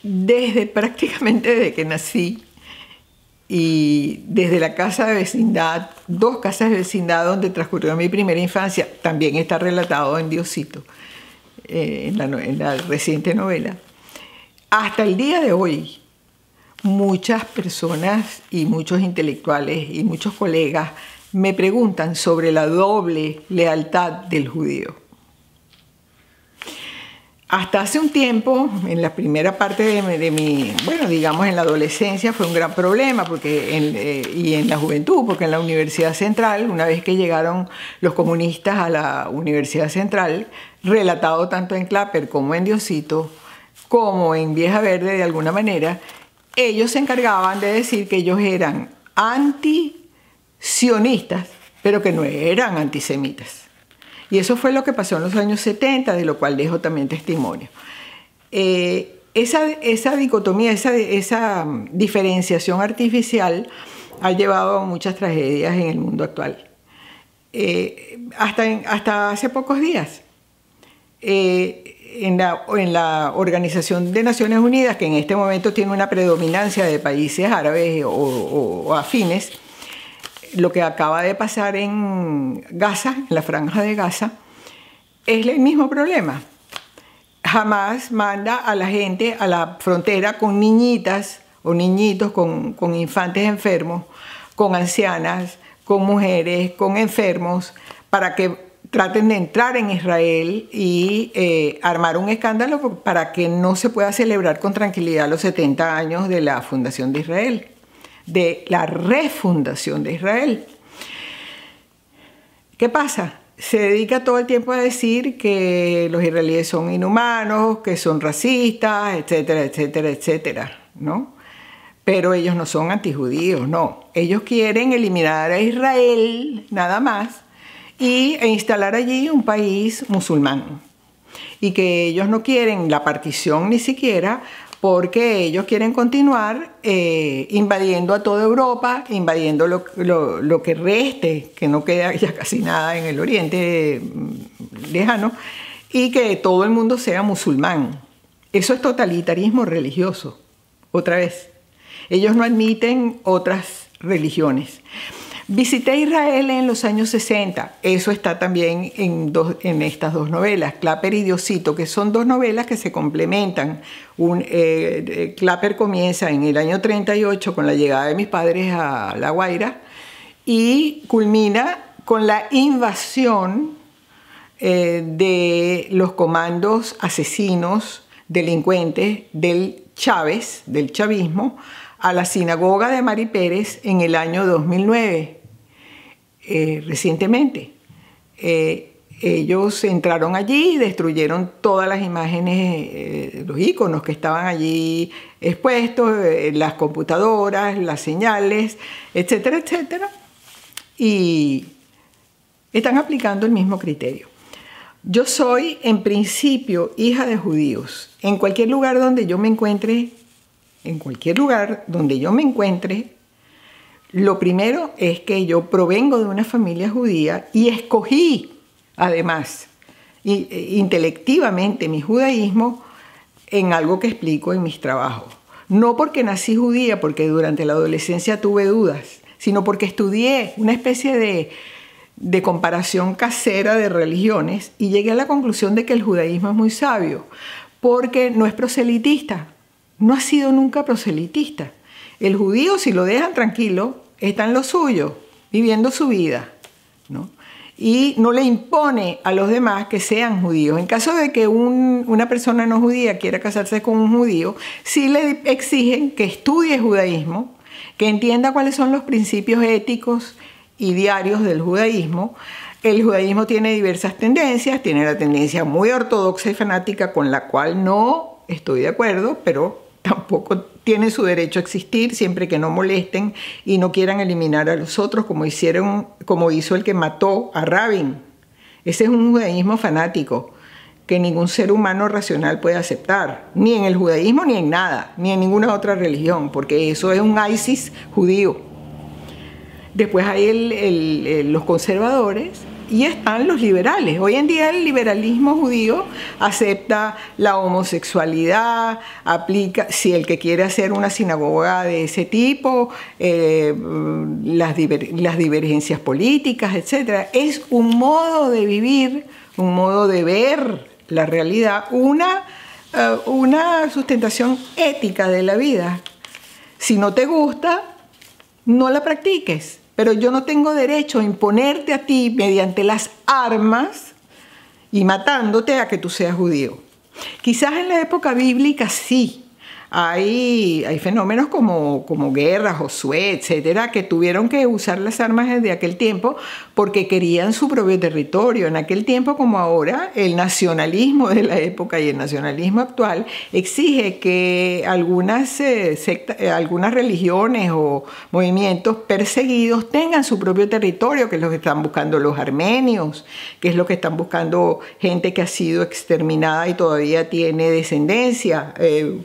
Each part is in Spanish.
desde prácticamente desde que nací y desde la casa de vecindad, 2 casas de vecindad donde transcurrió mi primera infancia, también está relatado en Diosito, en la reciente novela, hasta el día de hoy. Muchas personas y muchos intelectuales y muchos colegas me preguntan sobre la doble lealtad del judío. Hasta hace un tiempo, en la primera parte de mi, bueno, digamos en la adolescencia, fue un gran problema y en la juventud, porque en la Universidad Central, una vez que llegaron los comunistas a la Universidad Central, relatado tanto en Clapper como en Diosito, como en Vieja Verde de alguna manera, ellos se encargaban de decir que ellos eran anti-sionistas, pero que no eran antisemitas. Y eso fue lo que pasó en los años 70, de lo cual dejo también testimonio. Esa dicotomía, esa diferenciación artificial ha llevado a muchas tragedias en el mundo actual. Hasta hace pocos días, en la Organización de Naciones Unidas, que en este momento tiene una predominancia de países árabes o afines, lo que acaba de pasar en Gaza, en la franja de Gaza, es el mismo problema. Hamas manda a la gente a la frontera con niñitas o niñitos, con infantes enfermos, con ancianas, con mujeres, con enfermos, para que traten de entrar en Israel y armar un escándalo para que no se pueda celebrar con tranquilidad los 70 años de la fundación de Israel, de la refundación de Israel. ¿Qué pasa? Se dedica todo el tiempo a decir que los israelíes son inhumanos, que son racistas, etcétera, etcétera, etcétera, ¿no? Pero ellos no son antijudíos, no. Ellos quieren eliminar a Israel, nada más, e instalar allí un país musulmán. Y que ellos no quieren la partición ni siquiera, porque ellos quieren continuar invadiendo a toda Europa, invadiendo lo que reste, que no queda ya casi nada en el Oriente lejano, y que todo el mundo sea musulmán. Eso es totalitarismo religioso, otra vez. Ellos no admiten otras religiones. Visité Israel en los años 60, eso está también en estas 2 novelas, Clapper y Diosito, que son 2 novelas que se complementan. Clapper comienza en el año 38 con la llegada de mis padres a La Guaira y culmina con la invasión de los comandos asesinos, delincuentes del Chávez, del chavismo, a la sinagoga de Mari Pérez en el año 2009, recientemente. Ellos entraron allí y destruyeron todas las imágenes, los iconos que estaban allí expuestos, las computadoras, las señales, etcétera, etcétera. Y están aplicando el mismo criterio. Yo soy, en principio, hija de judíos. En cualquier lugar donde yo me encuentre, lo primero es que yo provengo de una familia judía y escogí, además, intelectivamente mi judaísmo en algo que explico en mis trabajos. No porque nací judía, porque durante la adolescencia tuve dudas, sino porque estudié una especie de comparación casera de religiones y llegué a la conclusión de que el judaísmo es muy sabio, porque no es proselitista. No ha sido nunca proselitista. El judío, si lo dejan tranquilo, está en lo suyo, viviendo su vida, ¿no? Y no le impone a los demás que sean judíos. En caso de que una persona no judía quiera casarse con un judío, sí le exigen que estudie judaísmo, que entienda cuáles son los principios éticos y diarios del judaísmo. El judaísmo tiene diversas tendencias, tiene la tendencia muy ortodoxa y fanática con la cual no estoy de acuerdo, pero tampoco tiene su derecho a existir siempre que no molesten y no quieran eliminar a los otros como hizo el que mató a Rabin. Ese es un judaísmo fanático que ningún ser humano racional puede aceptar, ni en el judaísmo ni en nada, ni en ninguna otra religión, porque eso es un ISIS judío. Después hay los conservadores, Y están los liberales. Hoy en día el liberalismo judío acepta la homosexualidad, aplica, si el que quiere hacer una sinagoga de ese tipo, las divergencias políticas, etc. Es un modo de vivir, un modo de ver la realidad, una sustentación ética de la vida. Si no te gusta, no la practiques. Pero yo no tengo derecho a imponerte a ti mediante las armas y matándote a que tú seas judío. Quizás en la época bíblica sí. Hay fenómenos como guerras, Josué, etcétera, que tuvieron que usar las armas desde aquel tiempo porque querían su propio territorio. En aquel tiempo como ahora, el nacionalismo de la época y el nacionalismo actual exige que algunas religiones o movimientos perseguidos tengan su propio territorio, que es lo que están buscando los armenios, que es lo que están buscando gente que ha sido exterminada y todavía tiene descendencia,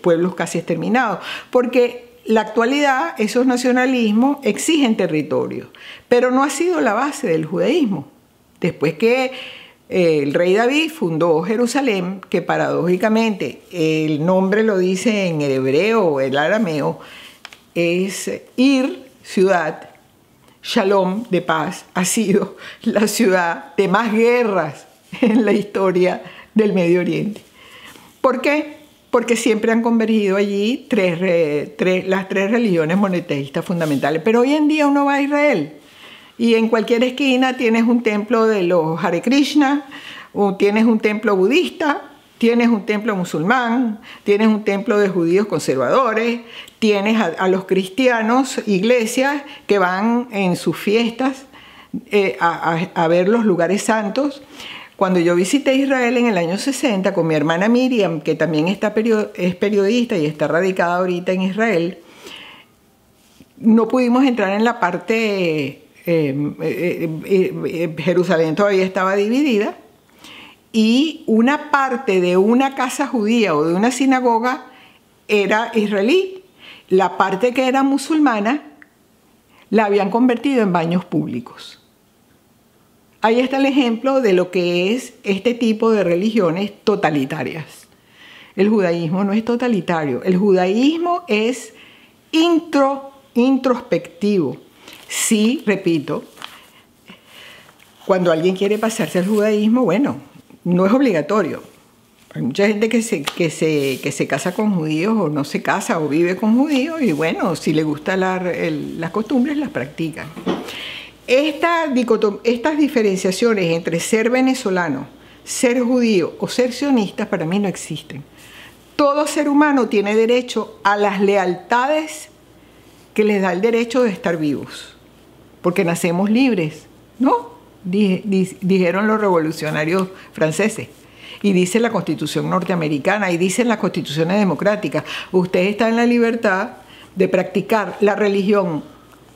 pueblos casi exterminados, porque la actualidad, esos nacionalismos exigen territorio, pero no ha sido la base del judaísmo. Después que el rey David fundó Jerusalén, que paradójicamente el nombre lo dice en el hebreo o el arameo, es Ir, ciudad, Shalom, de paz, ha sido la ciudad de más guerras en la historia del Medio Oriente. ¿Por qué? Porque siempre han convergido allí las tres religiones monoteístas fundamentales. Pero hoy en día uno va a Israel y en cualquier esquina tienes un templo de los Hare Krishna, o tienes un templo budista, tienes un templo musulmán, tienes un templo de judíos conservadores, tienes a los cristianos, iglesias que van en sus fiestas a ver los lugares santos. Cuando yo visité Israel en el año 60 con mi hermana Miriam, que también es periodista y está radicada ahorita en Israel, no pudimos entrar en la parte, Jerusalén todavía estaba dividida, y una parte de una casa judía o de una sinagoga era israelí. La parte que era musulmana la habían convertido en baños públicos. Ahí está el ejemplo de lo que es este tipo de religiones totalitarias. El judaísmo no es totalitario, el judaísmo es introspectivo. Sí, repito, cuando alguien quiere pasarse al judaísmo, bueno, no es obligatorio. Hay mucha gente que se casa con judíos o no se casa o vive con judíos y bueno, si le gustan las costumbres, las practican. Estas diferenciaciones entre ser venezolano, ser judío o ser sionista para mí no existen. Todo ser humano tiene derecho a las lealtades que les da el derecho de estar vivos, porque nacemos libres, ¿no? Dijeron los revolucionarios franceses. Y dice la Constitución norteamericana y dicen las constituciones democráticas. Usted está en la libertad de practicar la religión,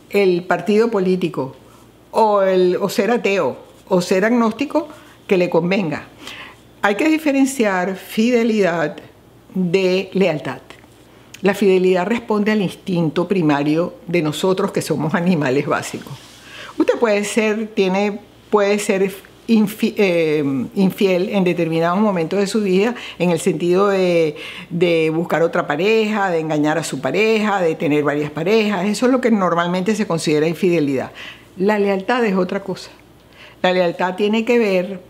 el partido político, o ser ateo, o ser agnóstico, que le convenga. Hay que diferenciar fidelidad de lealtad. La fidelidad responde al instinto primario de nosotros que somos animales básicos. Usted puede ser infiel en determinados momentos de su vida, en el sentido de buscar otra pareja, de engañar a su pareja, de tener varias parejas. Eso es lo que normalmente se considera infidelidad. La lealtad es otra cosa. La lealtad tiene que ver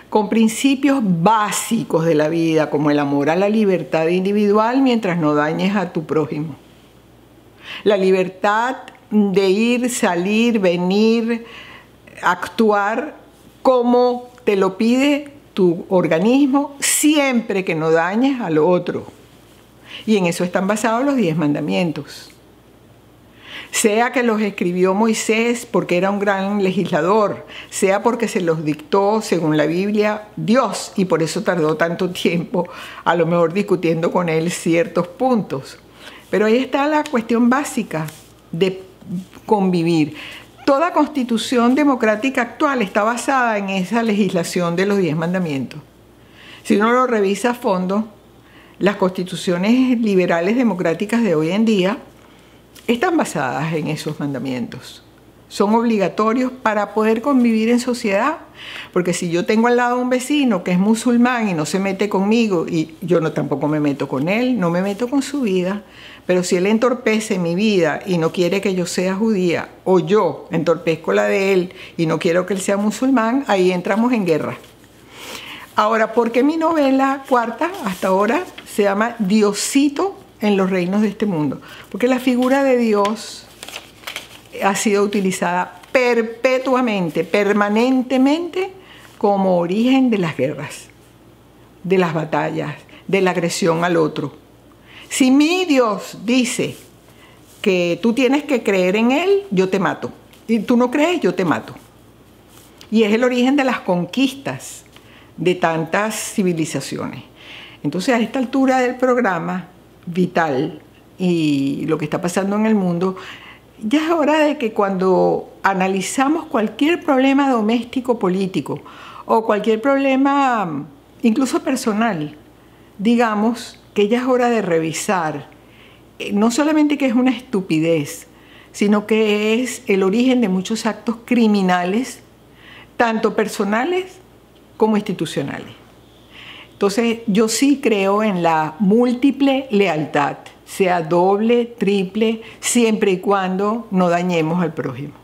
con principios básicos de la vida, como el amor a la libertad individual mientras no dañes a tu prójimo. La libertad de ir, salir, venir, actuar como te lo pide tu organismo, siempre que no dañes al otro. Y en eso están basados los 10 mandamientos. Sea que los escribió Moisés porque era un gran legislador, sea porque se los dictó, según la Biblia, Dios, y por eso tardó tanto tiempo, a lo mejor discutiendo con él ciertos puntos. Pero ahí está la cuestión básica de convivir. Toda constitución democrática actual está basada en esa legislación de los 10 mandamientos. Si uno lo revisa a fondo, las constituciones liberales democráticas de hoy en día están basadas en esos mandamientos. son obligatorios para poder convivir en sociedad. Porque si yo tengo al lado un vecino que es musulmán y no se mete conmigo, y yo tampoco me meto con él, no me meto con su vida, pero si él entorpece mi vida y no quiere que yo sea judía, o yo entorpezco la de él y no quiero que él sea musulmán, ahí entramos en guerra. Ahora, ¿por qué mi novela cuarta hasta ahora se llama Diosito en los reinos de este mundo? Porque la figura de Dios ha sido utilizada perpetuamente, permanentemente, como origen de las guerras, de las batallas, de la agresión al otro. Si mi Dios dice que tú tienes que creer en Él, yo te mato. Y tú no crees, yo te mato. Y es el origen de las conquistas de tantas civilizaciones. Entonces, a esta altura del programa vital y lo que está pasando en el mundo, ya es hora de que cuando analizamos cualquier problema doméstico político o cualquier problema incluso personal, digamos que ya es hora de revisar no solamente que es una estupidez, sino que es el origen de muchos actos criminales, tanto personales como institucionales. Entonces, yo sí creo en la múltiple lealtad, sea doble, triple, siempre y cuando no dañemos al prójimo.